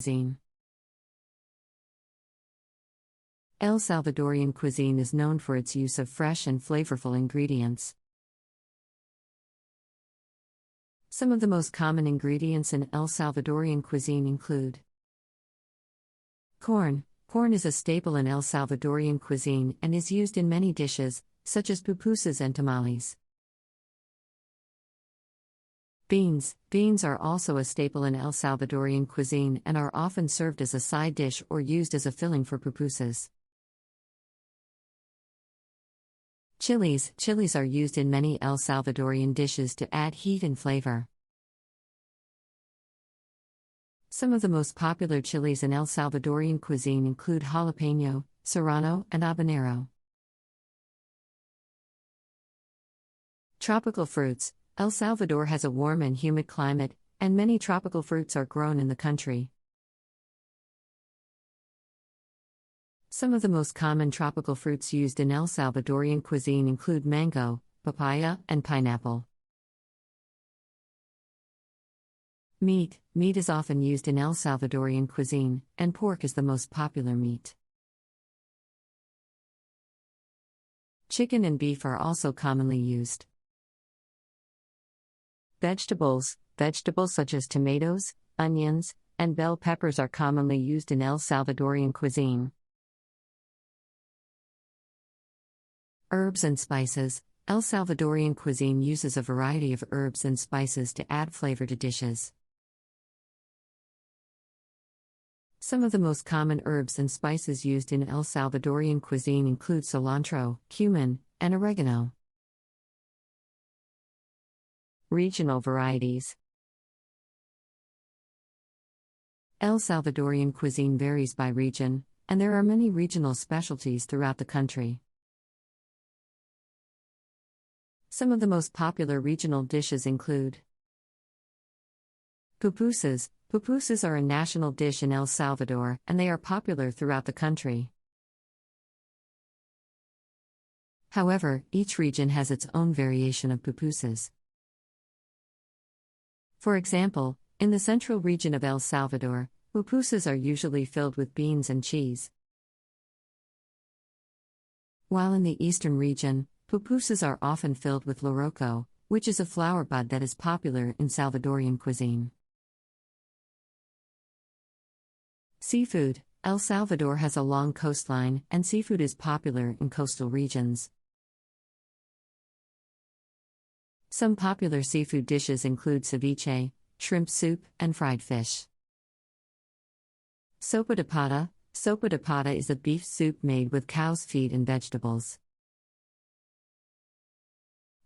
cuisine. El Salvadorian cuisine is known for its use of fresh and flavorful ingredients. Some of the most common ingredients in El Salvadorian cuisine include corn. Corn is a staple in El Salvadorian cuisine and is used in many dishes, such as pupusas and tamales. Beans. Beans are also a staple in El Salvadorian cuisine and are often served as a side dish or used as a filling for pupusas. Chilies. Chilies are used in many El Salvadorian dishes to add heat and flavor. Some of the most popular chilies in El Salvadorian cuisine include jalapeño, serrano, and habanero. Tropical fruits. El Salvador has a warm and humid climate, and many tropical fruits are grown in the country. Some of the most common tropical fruits used in El Salvadorian cuisine include mango, papaya, and pineapple. Meat. Meat is often used in El Salvadorian cuisine, and pork is the most popular meat. Chicken and beef are also commonly used. Vegetables. Vegetables such as tomatoes, onions, and bell peppers are commonly used in El Salvadorian cuisine. Herbs and spices. El Salvadorian cuisine uses a variety of herbs and spices to add flavor to dishes. Some of the most common herbs and spices used in El Salvadorian cuisine include cilantro, cumin, and oregano. Regional varieties. El Salvadorian cuisine varies by region, and there are many regional specialties throughout the country. Some of the most popular regional dishes include pupusas. Pupusas are a national dish in El Salvador, and they are popular throughout the country. However, each region has its own variation of pupusas. For example, in the central region of El Salvador, pupusas are usually filled with beans and cheese. While in the eastern region, pupusas are often filled with loroco, which is a flower bud that is popular in Salvadorian cuisine. Seafood. El Salvador has a long coastline, and seafood is popular in coastal regions. Some popular seafood dishes include ceviche, shrimp soup, and fried fish. Sopa de pata. Sopa de pata is a beef soup made with cow's feet and vegetables.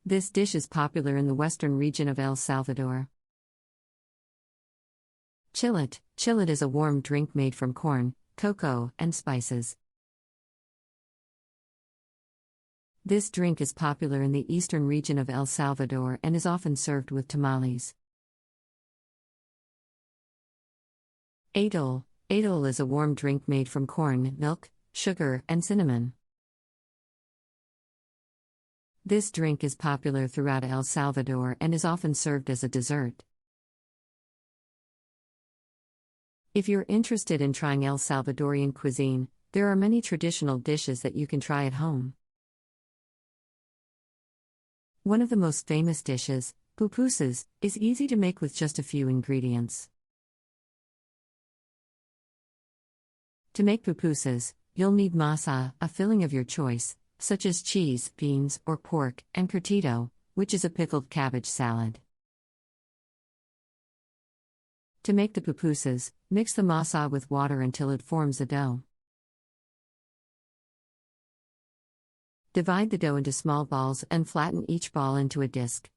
This dish is popular in the western region of El Salvador. Chillet. Chillet is a warm drink made from corn, cocoa, and spices. This drink is popular in the eastern region of El Salvador and is often served with tamales. Atole. Atole is a warm drink made from corn, milk, sugar, and cinnamon. This drink is popular throughout El Salvador and is often served as a dessert. If you're interested in trying El Salvadorian cuisine, there are many traditional dishes that you can try at home. One of the most famous dishes, pupusas, is easy to make with just a few ingredients. To make pupusas, you'll need masa, a filling of your choice, such as cheese, beans, or pork, and curtido, which is a pickled cabbage salad. To make the pupusas, mix the masa with water until it forms a dough. Divide the dough into small balls and flatten each ball into a disc.